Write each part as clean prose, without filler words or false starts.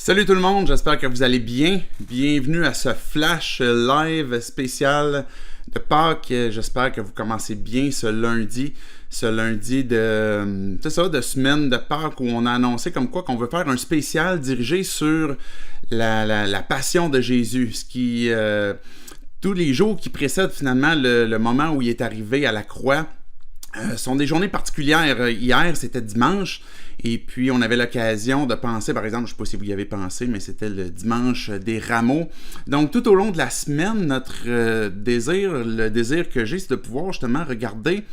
Salut tout le monde, j'espère que vous allez bien. Bienvenue à ce flash live spécial de Pâques. J'espère que vous commencez bien ce lundi de semaine de Pâques où on a annoncé comme quoi qu'on veut faire un spécial dirigé sur la passion de Jésus, ce qui tous les jours qui précèdent finalement le moment où il est arrivé à la croix. Sont des journées particulières. Hier, c'était dimanche, et puis on avait l'occasion de penser, par exemple, je ne sais pas si vous y avez pensé, mais c'était le dimanche des rameaux. Donc, tout au long de la semaine, le désir que j'ai, c'est de pouvoir justement regarder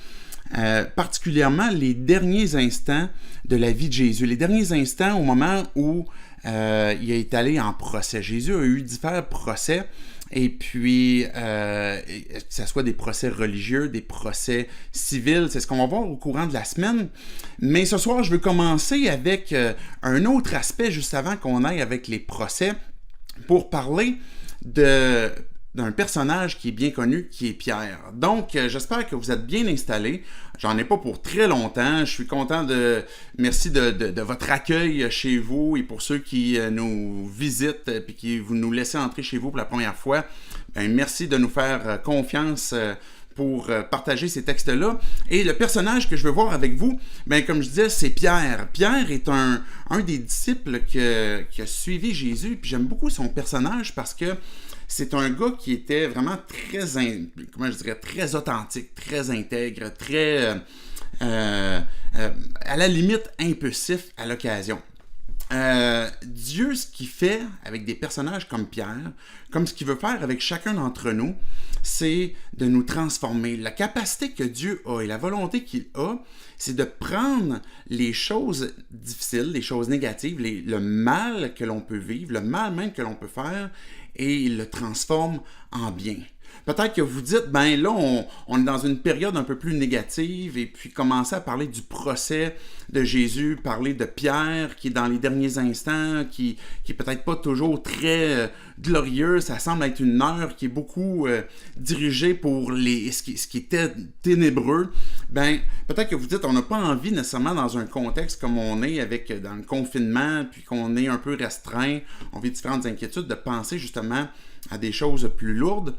particulièrement les derniers instants de la vie de Jésus, les derniers instants au moment où il est allé en procès. Jésus a eu divers procès. Et puis, que ce soit des procès religieux, des procès civils, c'est ce qu'on va voir au courant de la semaine. Mais ce soir, je veux commencer avec un autre aspect, juste avant qu'on aille avec les procès, pour parler d'un personnage qui est bien connu, qui est Pierre. Donc, j'espère que vous êtes bien installés. J'en ai pas pour très longtemps. Je suis content Merci de votre accueil chez vous et pour ceux qui nous visitent et qui vous nous laissez entrer chez vous pour la première fois. Merci de nous faire confiance pour partager ces textes-là. Et le personnage que je veux voir avec vous, comme je disais, c'est Pierre. Pierre est un des disciples qui a suivi Jésus. Puis j'aime beaucoup son personnage parce que c'est un gars qui était vraiment très authentique, très intègre, très, à la limite, impulsif à l'occasion. Dieu, ce qu'il fait avec des personnages comme Pierre, comme ce qu'il veut faire avec chacun d'entre nous, c'est de nous transformer. La capacité que Dieu a et la volonté qu'il a, c'est de prendre les choses difficiles, les choses négatives, le mal que l'on peut vivre, le mal même que l'on peut faire, et il le transforme en bien. Peut-être que vous dites, là, on est dans une période un peu plus négative, et puis commencer à parler du procès de Jésus, parler de Pierre, qui est dans les derniers instants, qui est peut-être pas toujours très glorieux, ça semble être une heure qui est beaucoup dirigée pour ce qui était ténébreux. Peut-être que vous dites, on n'a pas envie nécessairement dans un contexte comme on est dans le confinement, puis qu'on est un peu restreint, on vit différentes inquiétudes, de penser justement à des choses plus lourdes.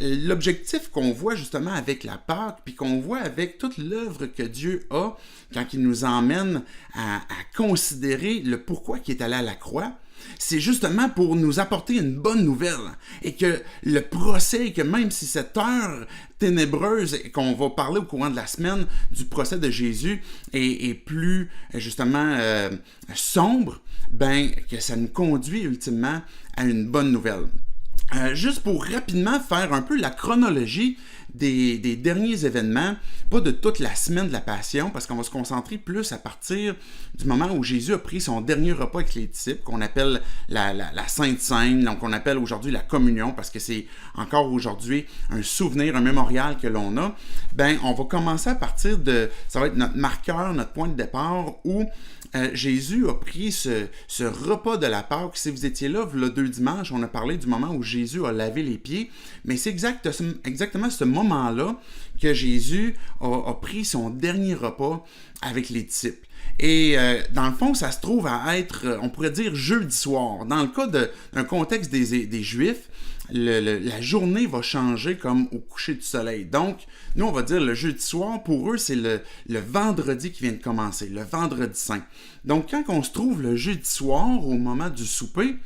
L'objectif qu'on voit justement avec la Pâque, puis qu'on voit avec toute l'œuvre que Dieu a, quand il nous emmène à considérer le pourquoi il est allé à la croix, c'est justement pour nous apporter une bonne nouvelle. Et que le procès, que même si cette heure ténébreuse qu'on va parler au courant de la semaine du procès de Jésus est plus justement sombre, que ça nous conduit ultimement à une bonne nouvelle. Juste pour rapidement faire un peu la chronologie des derniers événements, pas de toute la semaine de la Passion, parce qu'on va se concentrer plus à partir du moment où Jésus a pris son dernier repas avec les disciples, qu'on appelle la Sainte Seine, donc on appelle aujourd'hui la communion, parce que c'est encore aujourd'hui un souvenir, un mémorial que l'on a. On va commencer à partir ça va être notre marqueur, notre point de départ, où Jésus a pris ce repas de la Pâque. Si vous étiez là, le 2 dimanches, on a parlé du moment où Jésus a lavé les pieds, mais c'est exactement ce moment-là que Jésus a pris son dernier repas avec les disciples. Et dans le fond, ça se trouve à être, on pourrait dire, jeudi soir. Dans le cas d'un contexte des Juifs, la journée va changer comme au coucher du soleil. Donc, nous, on va dire le jeudi soir, pour eux, c'est le vendredi qui vient de commencer, le vendredi saint. Donc, quand on se trouve le jeudi soir, au moment du souper,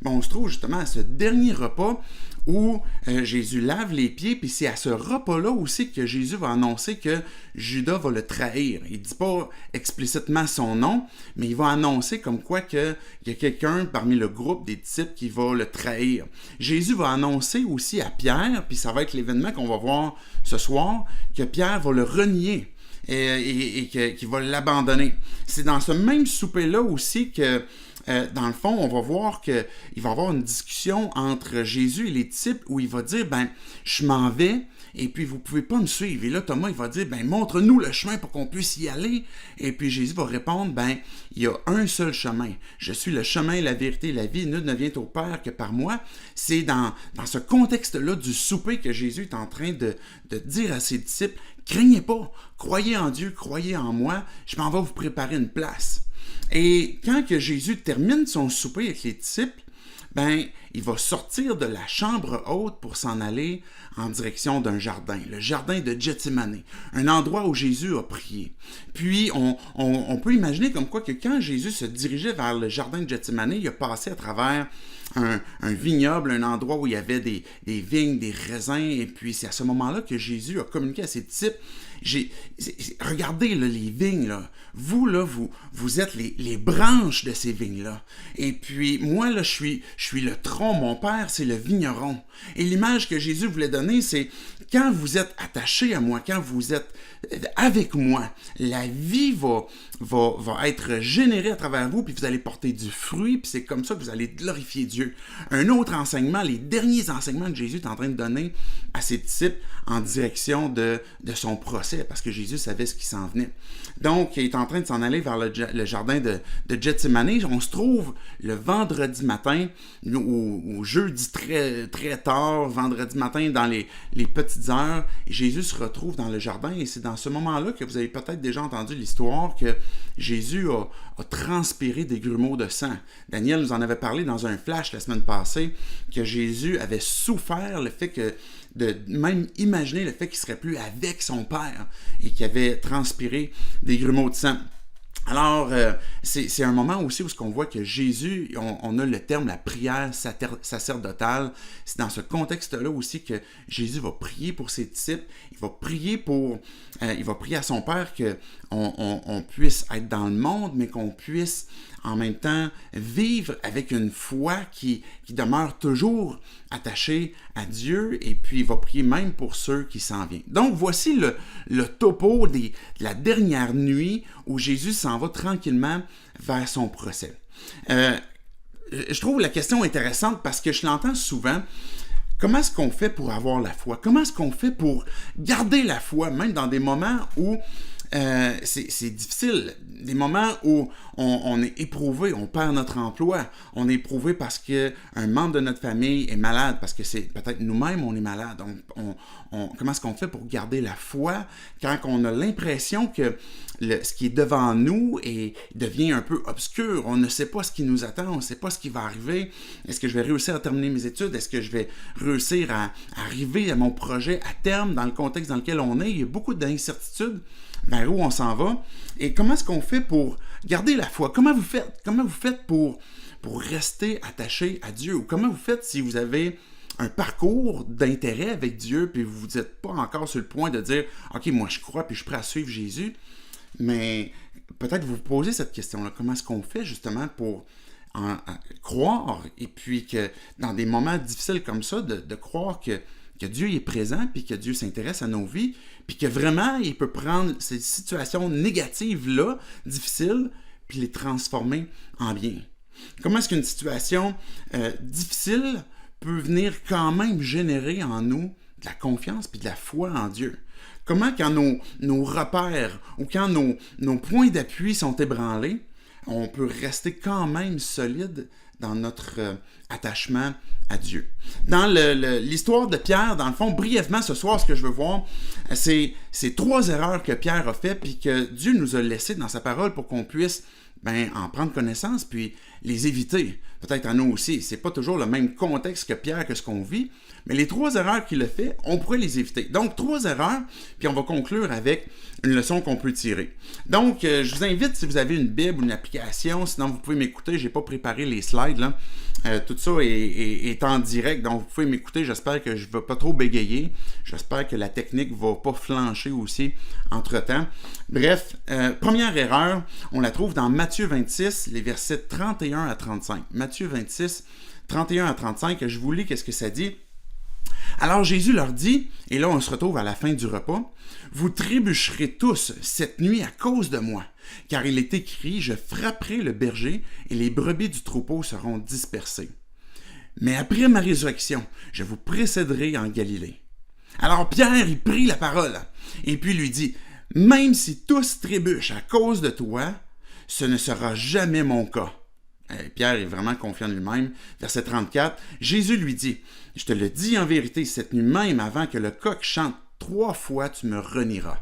on se trouve justement à ce dernier repas où Jésus lave les pieds, puis c'est à ce repas-là aussi que Jésus va annoncer que Judas va le trahir. Il ne dit pas explicitement son nom, mais il va annoncer comme quoi qu'il y a quelqu'un parmi le groupe des disciples qui va le trahir. Jésus va annoncer aussi à Pierre, puis ça va être l'événement qu'on va voir ce soir, que Pierre va le renier et qu'il va l'abandonner. C'est dans ce même souper-là aussi que dans le fond, on va voir qu'il va y avoir une discussion entre Jésus et les disciples où il va dire, je m'en vais et puis vous ne pouvez pas me suivre. Et là, Thomas, il va dire, montre-nous le chemin pour qu'on puisse y aller. Et puis Jésus va répondre, il y a un seul chemin. Je suis le chemin, la vérité et la vie. Nul ne vient au Père que par moi. C'est dans ce contexte-là du souper que Jésus est en train de dire à ses disciples, craignez pas, croyez en Dieu, croyez en moi, je m'en vais vous préparer une place. Et quand que Jésus termine son souper avec les disciples, ben, il va sortir de la chambre haute pour s'en aller en direction d'un jardin, le jardin de Gethsémani, un endroit où Jésus a prié. Puis, on peut imaginer comme quoi que quand Jésus se dirigeait vers le jardin de Gethsémani, il a passé à travers un vignoble, un endroit où il y avait des vignes, des raisins, et puis c'est à ce moment-là que Jésus a communiqué à ses disciples. Regardez là, les vignes, là. Vous, là, vous êtes les branches de ces vignes-là. Et puis, moi, là, je suis le tronc, mon père, c'est le vigneron. Et l'image que Jésus voulait donner, c'est quand vous êtes attaché à moi, quand vous êtes avec moi, la vie va être générée à travers vous, puis vous allez porter du fruit, puis c'est comme ça que vous allez glorifier Dieu. Un autre enseignement, les derniers enseignements que Jésus est en train de donner à ses disciples en direction de son procès, parce que Jésus savait ce qui s'en venait. Donc, il est en train de s'en aller vers le jardin de Gethsémani. On se trouve le vendredi matin, ou jeudi très, très tard, vendredi matin, dans les petites heures, et Jésus se retrouve dans le jardin, et c'est dans ce moment-là que vous avez peut-être déjà entendu l'histoire que Jésus a transpiré des grumeaux de sang. Daniel nous en avait parlé dans un flash la semaine passée, que Jésus avait souffert le fait que de même imaginer le fait qu'il ne serait plus avec son Père et qu'il avait transpiré des grumeaux de sang. Alors, c'est un moment aussi où on voit que Jésus, on a le terme la prière sacerdotale. C'est dans ce contexte-là aussi que Jésus va prier pour ses disciples. Il va prier à son Père qu'on puisse être dans le monde, mais qu'on puisse en même temps vivre avec une foi qui demeure toujours attachée à Dieu, et puis il va prier même pour ceux qui s'en viennent. Donc voici le topo de la dernière nuit où Jésus s'en va tranquillement vers son procès. Je trouve la question intéressante parce que je l'entends souvent. Comment est-ce qu'on fait pour avoir la foi? Comment est-ce qu'on fait pour garder la foi, même dans des moments où c'est difficile, des moments où on est éprouvé, on perd notre emploi, on est éprouvé parce qu'un membre de notre famille est malade, parce que c'est peut-être nous-mêmes on est malade. Comment est-ce qu'on fait pour garder la foi quand on a l'impression que ce qui est devant nous devient un peu obscur, on ne sait pas ce qui nous attend, on ne sait pas ce qui va arriver, est-ce que je vais réussir à terminer mes études, est-ce que je vais réussir à arriver à mon projet à terme dans le contexte dans lequel on est, il y a beaucoup d'incertitudes vers où on s'en va. Et comment est-ce qu'on fait pour garder la foi? Comment vous faites pour rester attaché à Dieu? Ou comment vous faites si vous avez un parcours d'intérêt avec Dieu puis vous n'êtes pas encore sur le point de dire « Ok, moi je crois puis je suis prêt à suivre Jésus », mais peut-être vous vous posez cette question-là. Comment est-ce qu'on fait justement pour croire, et puis que dans des moments difficiles comme ça, de croire que Dieu est présent, puis que Dieu s'intéresse à nos vies, puis que vraiment, il peut prendre ces situations négatives-là, difficiles, puis les transformer en bien. Comment est-ce qu'une situation difficile peut venir quand même générer en nous de la confiance puis de la foi en Dieu? Comment, quand nos repères ou quand nos points d'appui sont ébranlés, on peut rester quand même solide dans notre attachement à Dieu. Dans l'histoire de Pierre, dans le fond, brièvement ce soir, ce que je veux voir, c'est 3 erreurs que Pierre a fait puis que Dieu nous a laissées dans sa parole pour qu'on puisse en prendre connaissance puis les éviter. Peut-être à nous aussi. C'est pas toujours le même contexte que Pierre, que ce qu'on vit, mais les 3 erreurs qu'il a fait, on pourrait les éviter. Donc, 3 erreurs, puis on va conclure avec une leçon qu'on peut tirer. Donc, je vous invite, si vous avez une Bible ou une application, sinon vous pouvez m'écouter, j'ai pas préparé les slides, là. Tout ça est en direct, donc vous pouvez m'écouter. J'espère que je ne vais pas trop bégayer. J'espère que la technique ne va pas flancher aussi entre-temps. Bref, première erreur, on la trouve dans Matthieu 26, les versets 31 à 35. Matthieu 26, 31 à 35, je vous lis qu'est-ce que ça dit. Alors Jésus leur dit, et là on se retrouve à la fin du repas, « Vous trébucherez tous cette nuit à cause de moi, car il est écrit, je frapperai le berger et les brebis du troupeau seront dispersées. Mais après ma résurrection, je vous précéderai en Galilée. » Alors Pierre, il prit la parole, et puis lui dit, « Même si tous trébuchent à cause de toi, ce ne sera jamais mon cas. » Pierre est vraiment confiant en lui-même. Verset 34, Jésus lui dit, « Je te le dis en vérité, cette nuit même, avant que le coq chante 3 fois, tu me renieras. »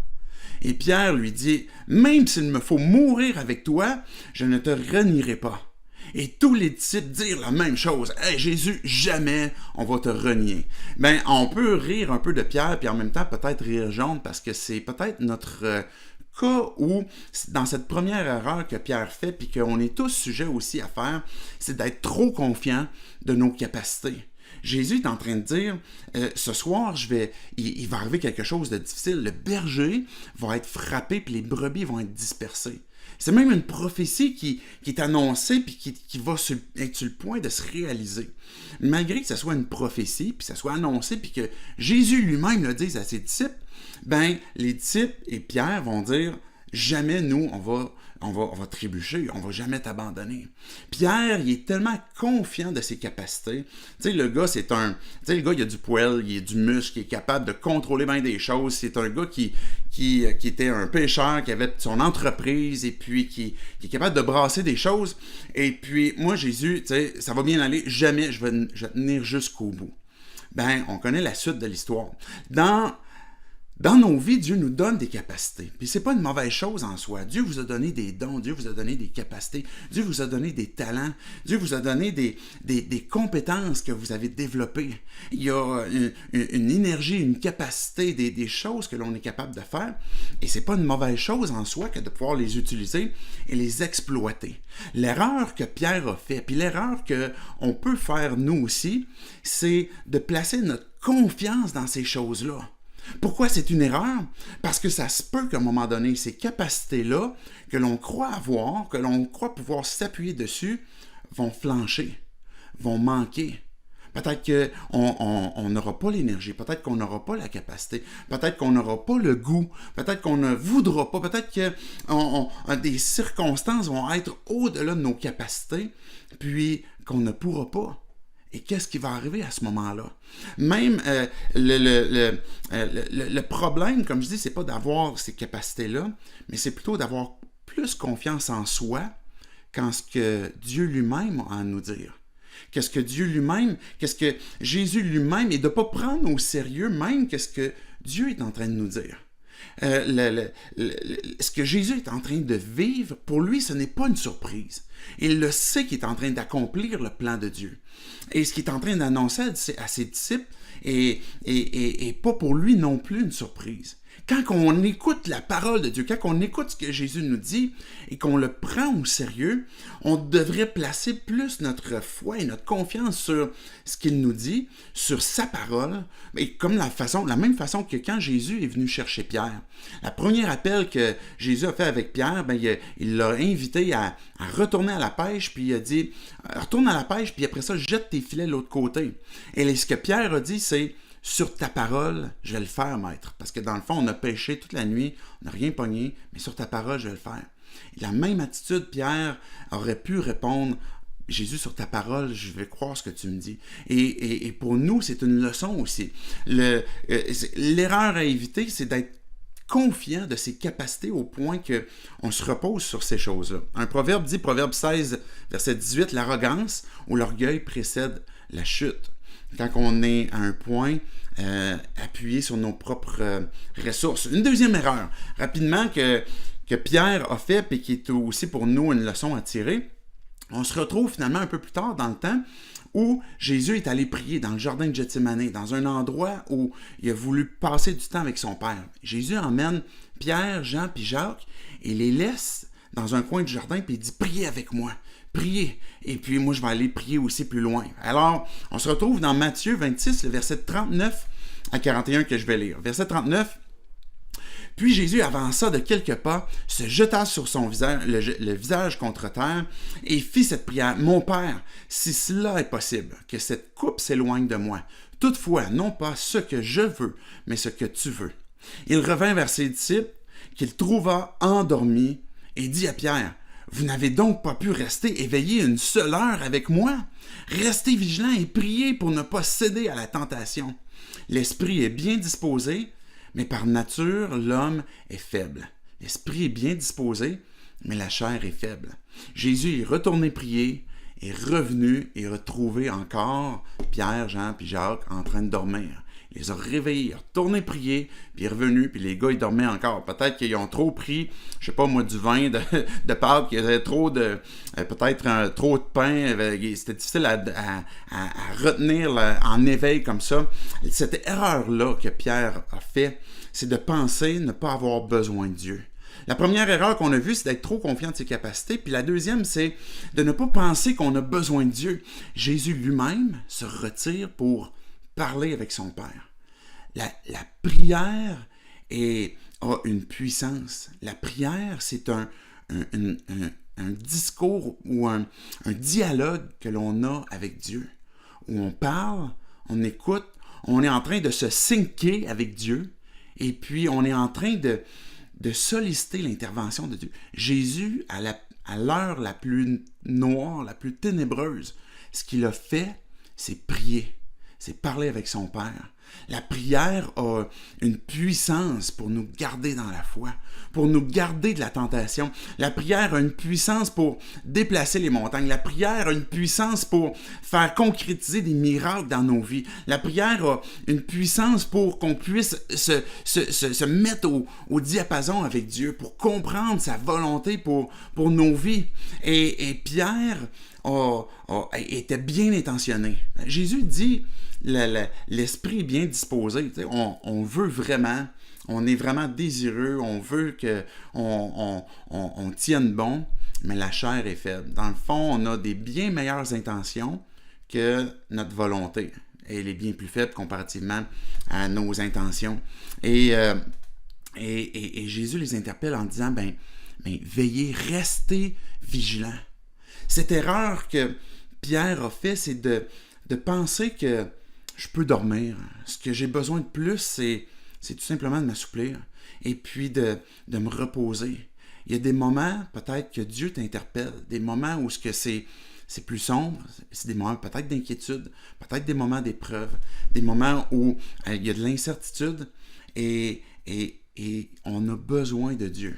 Et Pierre lui dit, « Même s'il me faut mourir avec toi, je ne te renierai pas. » Et tous les disciples dirent la même chose. « Hey, Jésus, jamais on va te renier. » Ben, on peut rire un peu de Pierre, puis en même temps peut-être rire jaune, parce que c'est peut-être notre cas où, dans cette première erreur que Pierre fait, puis qu'on est tous sujets aussi à faire, c'est d'être trop confiant de nos capacités. Jésus est en train de dire, ce soir, il va arriver quelque chose de difficile. Le berger va être frappé, puis les brebis vont être dispersées. C'est même une prophétie qui est annoncée puis qui va être sur le point de se réaliser. Malgré que ce soit une prophétie, puis que ça soit annoncé, puis que Jésus lui-même le dise à ses disciples, ben les disciples et Pierre vont dire, jamais nous, on va trébucher, on va jamais t'abandonner. Pierre, il est tellement confiant de ses capacités. Tu sais, le gars, il a du poil, il a du muscle, il est capable de contrôler bien des choses. C'est un gars qui était un pêcheur, qui avait son entreprise et puis qui est capable de brasser des choses. Et puis, moi, Jésus, tu sais, ça va bien aller, jamais je vais tenir jusqu'au bout. Ben, on connaît la suite de l'histoire. Dans nos vies, Dieu nous donne des capacités. Puis c'est pas une mauvaise chose en soi. Dieu vous a donné des dons, Dieu vous a donné des capacités, Dieu vous a donné des talents, Dieu vous a donné des compétences que vous avez développées. Il y a une énergie, une capacité, des choses que l'on est capable de faire. Et c'est pas une mauvaise chose en soi que de pouvoir les utiliser et les exploiter. L'erreur que Pierre a fait, puis l'erreur qu'on peut faire nous aussi, c'est de placer notre confiance dans ces choses-là. Pourquoi c'est une erreur? Parce que ça se peut qu'à un moment donné, ces capacités-là, que l'on croit avoir, que l'on croit pouvoir s'appuyer dessus, vont flancher, vont manquer. Peut-être qu'on n'aura pas l'énergie, peut-être qu'on n'aura pas la capacité, peut-être qu'on n'aura pas le goût, peut-être qu'on ne voudra pas, peut-être que des circonstances vont être au-delà de nos capacités, puis qu'on ne pourra pas. Et qu'est-ce qui va arriver à ce moment-là? Même le problème, comme je dis, c'est pas d'avoir ces capacités-là, mais c'est plutôt d'avoir plus confiance en soi qu'en ce que Dieu lui-même a à nous dire. Qu'est-ce que Dieu lui-même, qu'est-ce que Jésus lui-même, et de ne pas prendre au sérieux même qu'est-ce que Dieu est en train de nous dire. Ce que Jésus est en train de vivre, pour lui, ce n'est pas une surprise. Il le sait qu'il est en train d'accomplir le plan de Dieu. Et ce qu'il est en train d'annoncer à ses disciples est pas pour lui non plus une surprise. Quand on écoute la parole de Dieu, quand on écoute ce que Jésus nous dit et qu'on le prend au sérieux, on devrait placer plus notre foi et notre confiance sur ce qu'il nous dit, sur sa parole, et comme la même façon que quand Jésus est venu chercher Pierre. La première appel que Jésus a fait avec Pierre, ben, il l'a invité à retourner à la pêche, puis il a dit « Retourne à la pêche, puis après ça, jette tes filets de l'autre côté. » Et ce que Pierre a dit, c'est « Sur ta parole, je vais le faire, maître. » Parce que dans le fond, on a pêché toute la nuit, on n'a rien pogné, mais sur ta parole, je vais le faire. Et la même attitude, Pierre aurait pu répondre « Jésus, sur ta parole, je vais croire ce que tu me dis. » Et pour nous, c'est une leçon aussi. L'erreur à éviter, c'est d'être confiant de ses capacités au point qu'on se repose sur ces choses-là. Un proverbe dit, Proverbe 16, verset 18, « L'arrogance ou l'orgueil précède la chute. » Quand on est à un point appuyé sur nos propres ressources. Une deuxième erreur, rapidement, que Pierre a fait et qui est aussi pour nous une leçon à tirer. On se retrouve finalement un peu plus tard dans le temps où Jésus est allé prier dans le jardin de Gethsémani, dans un endroit où il a voulu passer du temps avec son Père. Jésus emmène Pierre, Jean puis Jacques et les laisse dans un coin du jardin puis il dit « Priez avec moi ». Priez. Et puis moi, je vais aller prier aussi plus loin. Alors, on se retrouve dans Matthieu 26, le verset 39 à 41 que je vais lire. Verset 39. « Puis Jésus avança de quelques pas, se jeta sur son visage, le visage contre terre, et fit cette prière. « Mon Père, si cela est possible, que cette coupe s'éloigne de moi. Toutefois, non pas ce que je veux, mais ce que tu veux. » Il revint vers ses disciples, qu'il trouva endormis, et dit à Pierre, « Vous n'avez donc pas pu rester éveillé une seule heure avec moi? Restez vigilants et priez pour ne pas céder à la tentation. L'esprit est bien disposé, mais par nature, l'homme est faible. L'esprit est bien disposé, mais la chair est faible. » Jésus est retourné prier, est revenu et retrouvé encore Pierre, Jean puis Jacques en train de dormir. il les a réveillés, il est retourné prier, puis il est revenu, puis les gars, ils dormaient encore. Peut-être qu'ils ont trop pris, je sais pas moi, du vin de Pâques, qu'il y avait trop de, peut-être trop de pain, c'était difficile à retenir en éveil comme ça. Cette erreur-là que Pierre a fait, c'est de penser ne pas avoir besoin de Dieu. La première erreur qu'on a vue, c'est d'être trop confiant de ses capacités. Puis la deuxième, c'est de ne pas penser qu'on a besoin de Dieu. Jésus lui-même se retire pour parler avec son Père. La prière a une puissance. La prière, c'est un discours ou un dialogue que l'on a avec Dieu, où on parle, on écoute, on est en train de se syncer avec Dieu, et puis on est en train de solliciter l'intervention de Dieu. Jésus, à l'heure la plus noire, la plus ténébreuse, ce qu'il a fait, c'est prier, c'est parler avec son Père. La prière a une puissance pour nous garder dans la foi, pour nous garder de la tentation. La prière a une puissance pour déplacer les montagnes. La prière a une puissance pour faire concrétiser des miracles dans nos vies. La prière a une puissance pour qu'on puisse se mettre au diapason avec Dieu, pour comprendre sa volonté pour nos vies. Et Pierre était bien intentionné. Jésus dit, l'esprit est bien disposé. On veut vraiment, on est vraiment désireux, on veut qu'on tienne bon, mais la chair est faible. Dans le fond, on a des bien meilleures intentions que notre volonté. Elle est bien plus faible comparativement à nos intentions. Et Jésus les interpelle en disant, veillez, restez vigilants. Cette erreur que Pierre a fait, c'est de penser que je peux dormir. Ce que j'ai besoin de plus, c'est tout simplement de m'assouplir et puis de me reposer. Il y a des moments, peut-être, que Dieu t'interpelle, des moments où c'est plus sombre, c'est des moments peut-être d'inquiétude, peut-être des moments d'épreuve, des moments où il y a de l'incertitude et on a besoin de Dieu.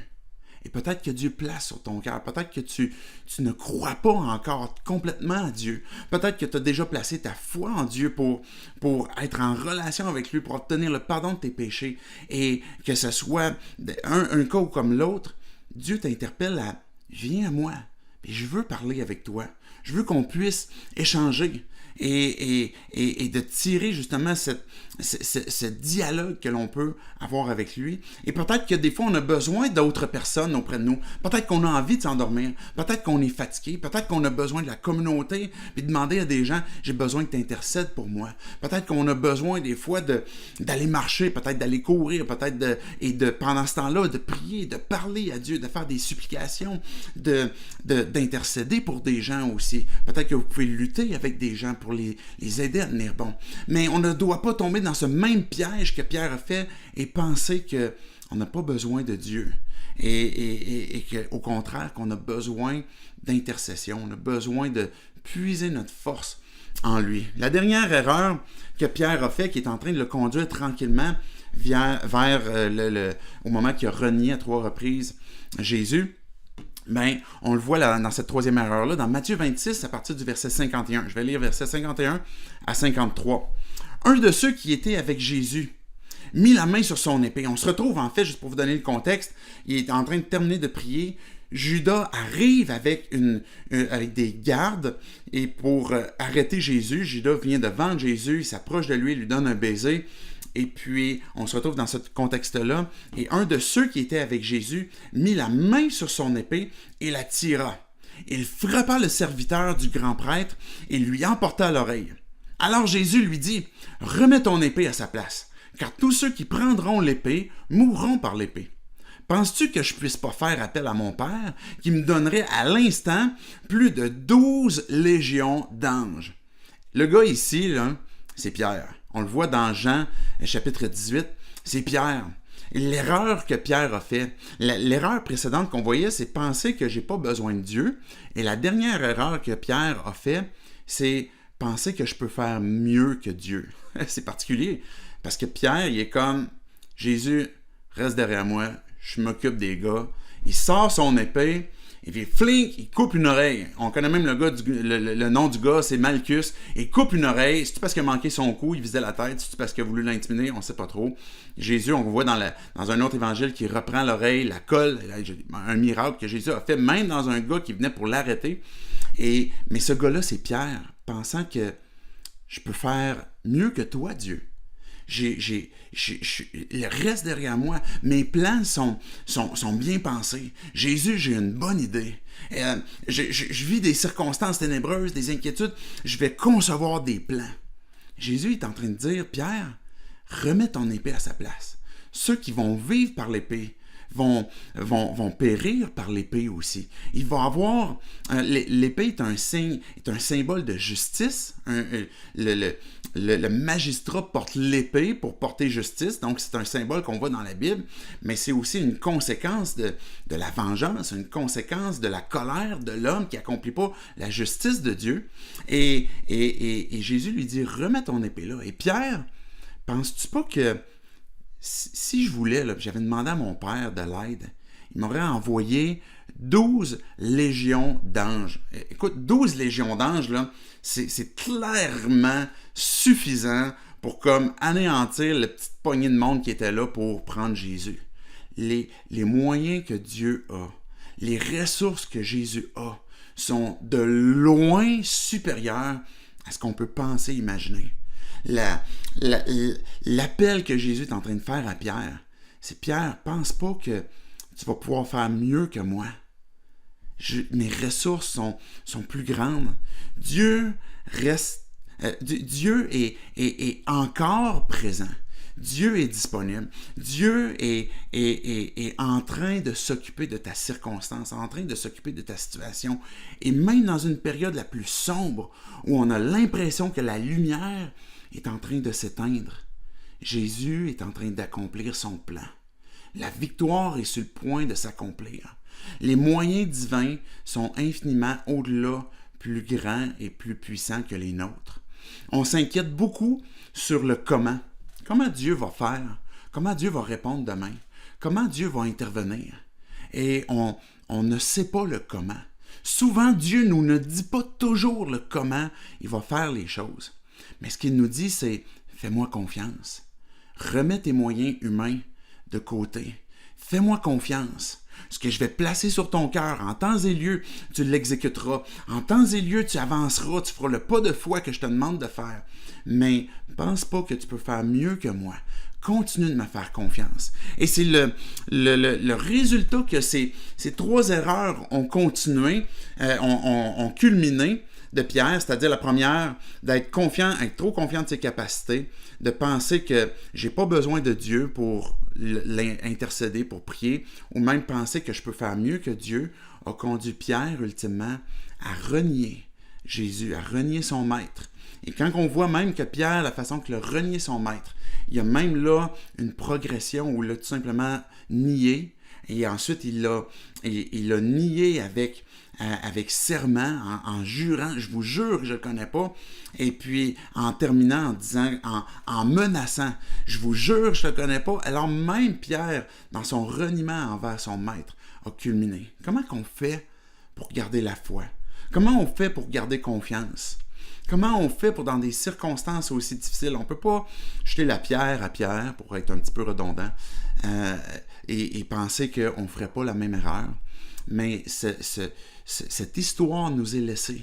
Et peut-être que Dieu place sur ton cœur. Peut-être que tu ne crois pas encore complètement à Dieu. Peut-être que tu as déjà placé ta foi en Dieu pour être en relation avec lui, pour obtenir le pardon de tes péchés. Et que ce soit un cas comme l'autre, Dieu t'interpelle à « Viens à moi, et je veux parler avec toi. Je veux qu'on puisse échanger. » Et de tirer justement ce dialogue que l'on peut avoir avec lui. Et peut-être que des fois, on a besoin d'autres personnes auprès de nous. Peut-être qu'on a envie de s'endormir. Peut-être qu'on est fatigué. Peut-être qu'on a besoin de la communauté. Puis demander à des gens, j'ai besoin que tu intercèdes pour moi. Peut-être qu'on a besoin des fois d'aller marcher, peut-être d'aller courir, peut-être pendant ce temps-là, de prier, de parler à Dieu, de faire des supplications, d'intercéder pour des gens aussi. Peut-être que vous pouvez lutter avec des gens pour les aider à tenir bon. Mais on ne doit pas tomber dans ce même piège que Pierre a fait et penser qu'on n'a pas besoin de Dieu. Et qu'au contraire, qu'on a besoin d'intercession, on a besoin de puiser notre force en lui. La dernière erreur que Pierre a fait, qui est en train de le conduire tranquillement vers au moment qu'il a renié à 3 reprises Jésus, on le voit là, dans cette troisième erreur-là, dans Matthieu 26, à partir du verset 51. Je vais lire verset 51 à 53. Un de ceux qui étaient avec Jésus mit la main sur son épée. On se retrouve, en fait, juste pour vous donner le contexte, il est en train de terminer de prier. Judas arrive avec des gardes et pour arrêter Jésus. Judas vient devant Jésus, il s'approche de lui, il lui donne un baiser. Et puis, on se retrouve dans ce contexte-là. Et un de ceux qui étaient avec Jésus mit la main sur son épée et la tira. Il frappa le serviteur du grand prêtre et lui emporta l'oreille. Alors Jésus lui dit, « Remets ton épée à sa place, car tous ceux qui prendront l'épée mourront par l'épée. Penses-tu que je ne puisse pas faire appel à mon Père, qui me donnerait à l'instant plus de 12 légions d'anges? » Le gars ici, là, c'est Pierre. On le voit dans Jean, chapitre 18, c'est Pierre. L'erreur que Pierre a fait, l'erreur précédente qu'on voyait, c'est penser que j'ai pas besoin de Dieu. Et la dernière erreur que Pierre a fait, c'est penser que je peux faire mieux que Dieu. C'est particulier, parce que Pierre, il est comme, Jésus, reste derrière moi, je m'occupe des gars. Il sort son épée, Et puis, flink, il coupe une oreille. On connaît même le nom du gars, c'est Malchus. Il coupe une oreille. C'est-tu parce qu'il a manqué son coup, il visait la tête? C'est-tu parce qu'il a voulu l'intimider? On ne sait pas trop. Jésus, on voit dans un autre évangile qui reprend l'oreille, la colle. Un miracle que Jésus a fait, même dans un gars qui venait pour l'arrêter. Mais ce gars-là, c'est Pierre, pensant que je peux faire mieux que toi, Dieu. Le reste derrière moi, mes plans sont bien pensés. Jésus, j'ai une bonne idée. Je vis des circonstances ténébreuses, des inquiétudes. Je vais concevoir des plans. Jésus est en train de dire, Pierre, remets ton épée à sa place. Ceux qui vont vivre par l'épée vont périr par l'épée aussi. Il va avoir... l'épée est un signe, est un symbole de justice. Le magistrat porte l'épée pour porter justice, donc c'est un symbole qu'on voit dans la Bible, mais c'est aussi une conséquence de la vengeance, une conséquence de la colère de l'homme qui n'accomplit pas la justice de Dieu. Et Jésus lui dit, remets ton épée là. Et Pierre, penses-tu pas que si je voulais, là, j'avais demandé à mon père de l'aide, il m'aurait envoyé 12 légions d'anges. Écoute, 12 légions d'anges, là, c'est clairement suffisant pour comme anéantir la petite poignée de monde qui était là pour prendre Jésus. Les moyens que Dieu a, les ressources que Jésus a, sont de loin supérieurs à ce qu'on peut penser, imaginer. L'appel que Jésus est en train de faire à Pierre, c'est Pierre, pense pas que tu vas pouvoir faire mieux que moi. Mes ressources sont plus grandes. Dieu est encore présent. Dieu est disponible. Dieu est en train de s'occuper de ta circonstance, en train de s'occuper de ta situation. Et même dans une période la plus sombre, où on a l'impression que la lumière est en train de s'éteindre, Jésus est en train d'accomplir son plan. La victoire est sur le point de s'accomplir. Les moyens divins sont infiniment au-delà, plus grands et plus puissants que les nôtres. On s'inquiète beaucoup sur le comment. Comment Dieu va faire? Comment Dieu va répondre demain? Comment Dieu va intervenir? Et on ne sait pas le comment. Souvent, Dieu nous ne dit pas toujours le comment il va faire les choses. Mais ce qu'il nous dit, c'est « fais-moi confiance. Remets tes moyens humains de côté. Fais-moi confiance. Ce que je vais placer sur ton cœur, en temps et lieu, tu l'exécuteras. En temps et lieu, tu avanceras, tu feras le pas de foi que je te demande de faire. Mais pense pas que tu peux faire mieux que moi. Continue de me faire confiance. » Et c'est le résultat que ces trois erreurs ont continué, ont culminé de Pierre, c'est-à-dire la première, d'être confiant, être trop confiant de ses capacités, de penser que j'ai pas besoin de Dieu pour l'intercéder, pour prier, ou même penser que je peux faire mieux que Dieu, a conduit Pierre, ultimement, à renier Jésus, à renier son maître. Et quand on voit même que Pierre, la façon qu'il a renié son maître, il y a même là une progression où il a tout simplement nié, et ensuite il l'a nié avec serment, en jurant, je vous jure que je ne le connais pas, et puis en terminant en disant, en menaçant, je vous jure que je ne le connais pas. Alors même Pierre, dans son reniement envers son maître, a culminé. Comment qu'on fait pour garder la foi? Comment on fait pour garder confiance? Comment on fait pour, dans des circonstances aussi difficiles, on ne peut pas jeter la pierre à Pierre, pour être un petit peu redondant, et penser qu'on ne ferait pas la même erreur. Mais cette histoire nous est laissée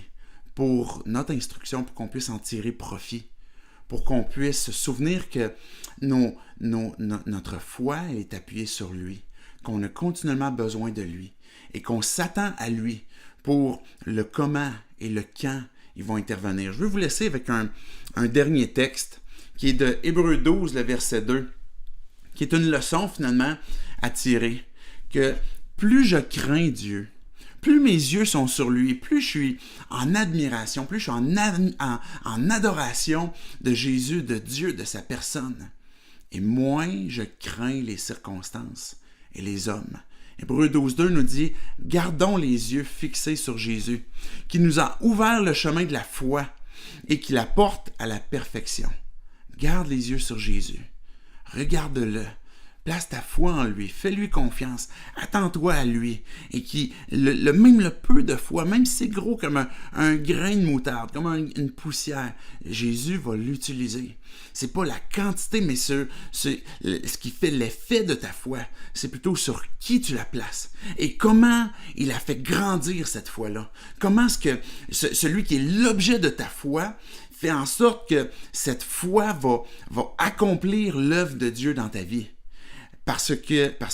pour notre instruction, pour qu'on puisse en tirer profit, pour qu'on puisse se souvenir que notre foi est appuyée sur lui, qu'on a continuellement besoin de lui, et qu'on s'attend à lui pour le comment et le quand ils vont intervenir. Je vais vous laisser avec un dernier texte qui est de Hébreux 12, le verset 2, qui est une leçon finalement à tirer, que plus je crains Dieu, plus mes yeux sont sur lui, plus je suis en admiration, plus je suis en adoration de Jésus, de Dieu, de sa personne, et moins je crains les circonstances et les hommes. Hébreux 12.2 nous dit « Gardons les yeux fixés sur Jésus, qui nous a ouvert le chemin de la foi et qui la porte à la perfection. » Garde les yeux sur Jésus. Regarde-le. Place ta foi en lui, fais-lui confiance, attends-toi à lui. Et même le peu de foi, même si c'est gros comme un grain de moutarde, comme une poussière, Jésus va l'utiliser. C'est pas la quantité, mais ce qui fait l'effet de ta foi. C'est plutôt sur qui tu la places. Et comment il a fait grandir cette foi-là. Comment est-ce que celui qui est l'objet de ta foi fait en sorte que cette foi va accomplir l'œuvre de Dieu dans ta vie. Parce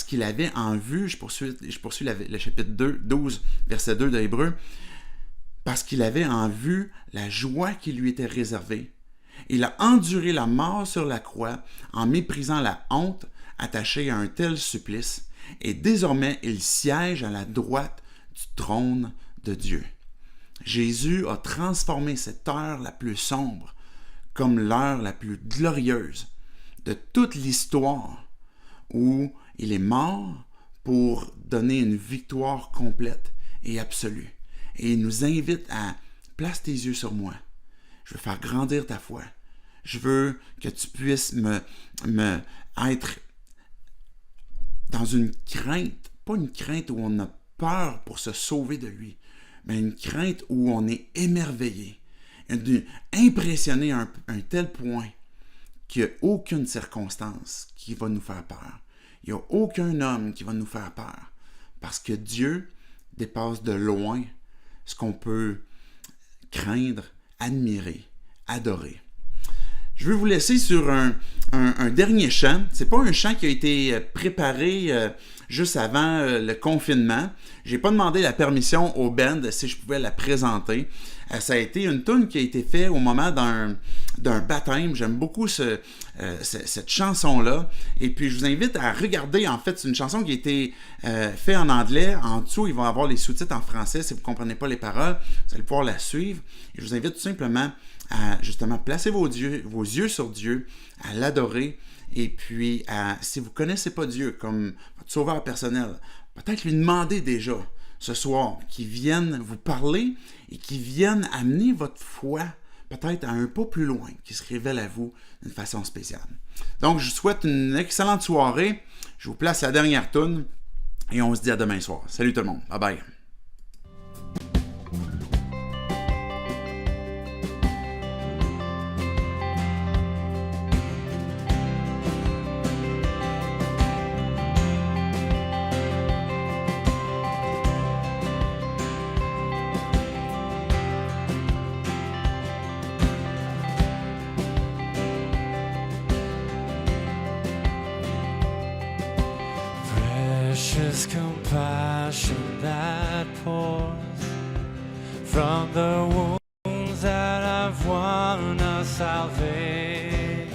qu'il avait en vue, je poursuis le chapitre 12, verset 2 de Hébreux, parce qu'il avait en vue la joie qui lui était réservée. Il a enduré la mort sur la croix en méprisant la honte attachée à un tel supplice, et désormais il siège à la droite du trône de Dieu. Jésus a transformé cette heure la plus sombre comme l'heure la plus glorieuse de toute l'histoire, où il est mort pour donner une victoire complète et absolue. Et il nous invite à place tes yeux sur moi. Je veux faire grandir ta foi. Je veux que tu puisses me être dans une crainte, pas une crainte où on a peur pour se sauver de lui, mais une crainte où on est émerveillé, impressionné à un tel point qu'il n'y a aucune circonstance qui va nous faire peur. Il n'y a aucun homme qui va nous faire peur. Parce que Dieu dépasse de loin ce qu'on peut craindre, admirer, adorer. Je veux vous laisser sur un dernier chant. Ce n'est pas un chant qui a été préparé juste avant le confinement. Je n'ai pas demandé la permission au band si je pouvais la présenter. Ça a été une toune qui a été faite au moment d'un baptême. J'aime beaucoup cette chanson-là. Et puis, je vous invite à regarder. En fait, c'est une chanson qui a été faite en anglais. En dessous, il va y avoir les sous-titres en français. Si vous ne comprenez pas les paroles, vous allez pouvoir la suivre. Et je vous invite tout simplement à justement placer vos yeux sur Dieu, à l'adorer. Et puis, si vous ne connaissez pas Dieu comme votre sauveur personnel, peut-être lui demander déjà ce soir qu'il vienne vous parler et qu'il vienne amener votre foi peut-être à un pas plus loin, qu'il se révèle à vous d'une façon spéciale. Donc, je vous souhaite une excellente soirée. Je vous place la dernière toune et on se dit à demain soir. Salut tout le monde. Bye bye. Precious compassion that pours from the wounds that have won us salvation.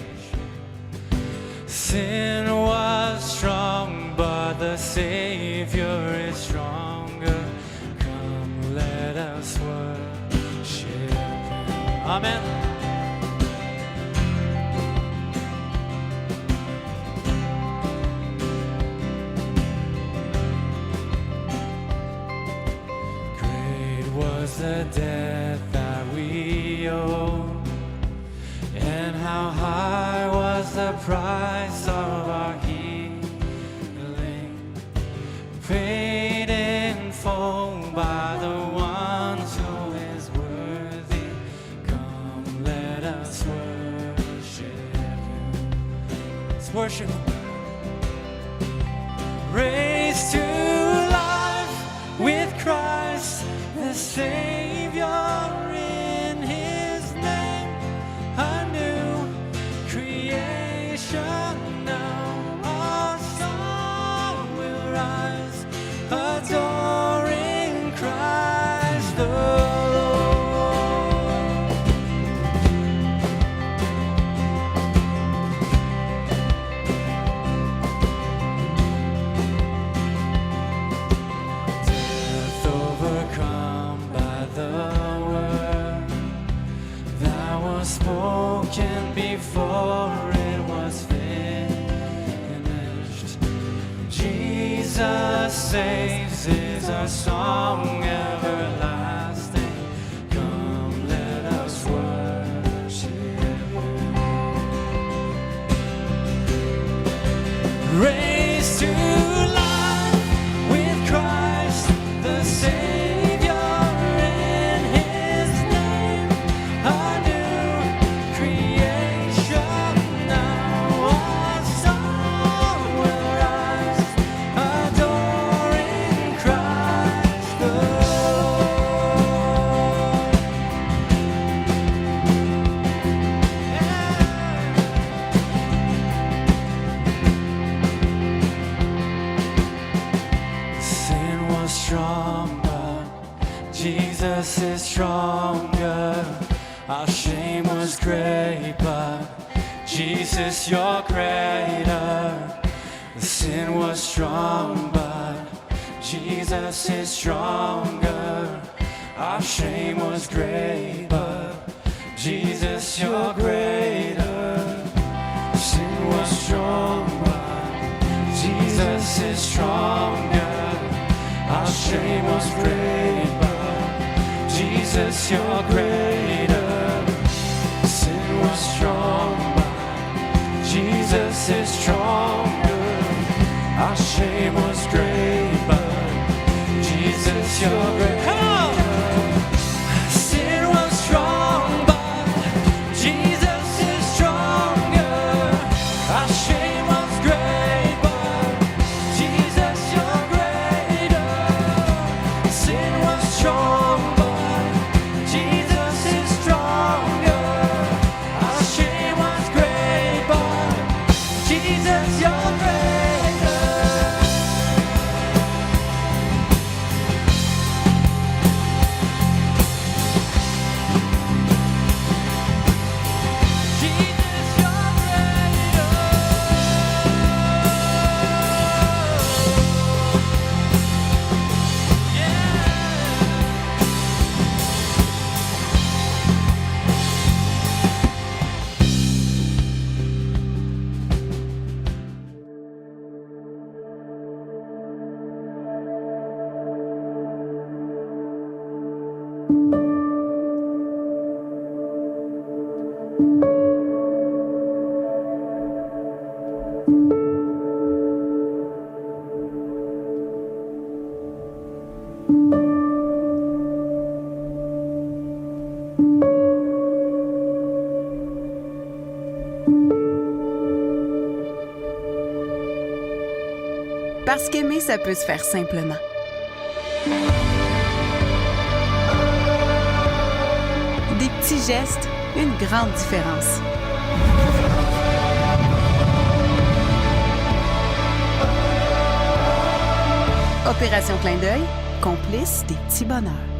Sin was strong, but the Savior is stronger. Come, let us worship Him. Amen. The debt that we owe, and how high was the price of our healing, paid in full by the one who is worthy. Come, let us worship Him. Let's worship Him. Raised to life with Christ the Savior, in His name, a new creation now. Our song will rise, adoring Christ the Lord. Death overcome by the word that was spoken before it was finished. Jesus saves is our song everlasting. Come, let us worship Him. raised to life with Christ the Savior in His name, a new creation now, our song will rise, adoring Christ the Lord. Sin was strong, but Jesus is stronger. Our shame was great, but Jesus, you're greater. Sin was strong, but Jesus is stronger. Our shame was great, but Jesus, you're greater. Sin was strong, but Jesus is stronger. Our shame was great, but Jesus, you're greater. Sin was strong, but Jesus is stronger. Our shame was great, but Jesus, you're greater. Come on! Sin was strong, but Jesus is stronger. Our shame was great, but Jesus, you're greater. Sin was strong, but Jesus is stronger. Our shame was great, but Jesus, you're greater. Jesus, you're greater. Parce qu'aimer, ça peut se faire simplement. Des petits gestes, une grande différence. Opération Clin d'œil, complice des petits bonheurs.